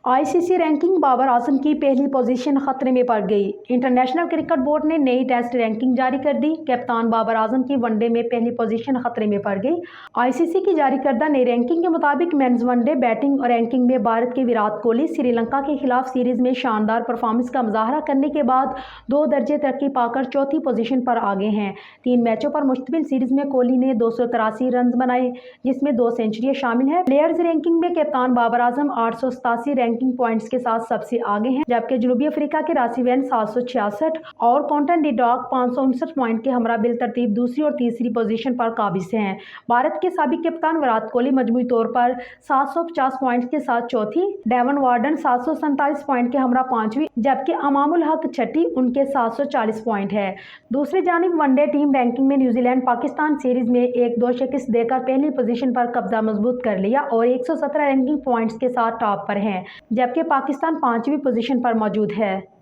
ICC ranking Babar Azam की पहली position खतरे में पड़ गई। इंटरनेशनल क्रिकेट बोर्ड ने नई टेस्ट रैंकिंग जारी कर दी। कप्तान बाबर आजम की वनडे में पहली पोजीशन खतरे में पड़ गई। आईसीसी की जारी करदा नई रैंकिंग के मुताबिक मेंस वनडे बैटिंग और रैंकिंग में भारत के विराट कोहली श्रीलंका के खिलाफ सीरीज में शानदार परफॉर्मेंस का मुजाहरा करने के बाद 2 दर्जे तरक्की पाकर चौथी पोजीशन पर आ गए हैं। 3 मैचों पर मुश्तमिल सीरीज में कोहली ने 283 रन बनाए, जिसमें 2 सेंचुरियां शामिल हैं। प्लेयर्स रैंकिंग में कप्तान बाबर आजम 887 रैंकिंग पॉइंट्स के साथ सबसे आगे हैं, जबकि जनूबी अफ्रीका के रासिवेन 766 और कॉन्टन डी डॉग 559 पॉइंट के हमरा बिल तरतीब दूसरी और तीसरी पोजीशन पर काबिज हैं। भारत के साबिक कप्तान विराट कोहली मजमूई तौर पर 750 पॉइंट्स के साथ चौथी, डेवन वार्डन 747 पॉइंट के हमरा पांचवी, जबकि अमामुल हक छठी, उनके 740 पॉइंट है। दूसरी जानिब वनडे टीम रैंकिंग में न्यूजीलैंड पाकिस्तान सीरीज में 1-2 शिकस्त देकर पहली पोजीशन पर कब्जा मजबूत कर लिया और 117 रैंकिंग पॉइंट्स के साथ टॉप पर है, जबकि पाकिस्तान 5वीं पोजीशन पर मौजूद है।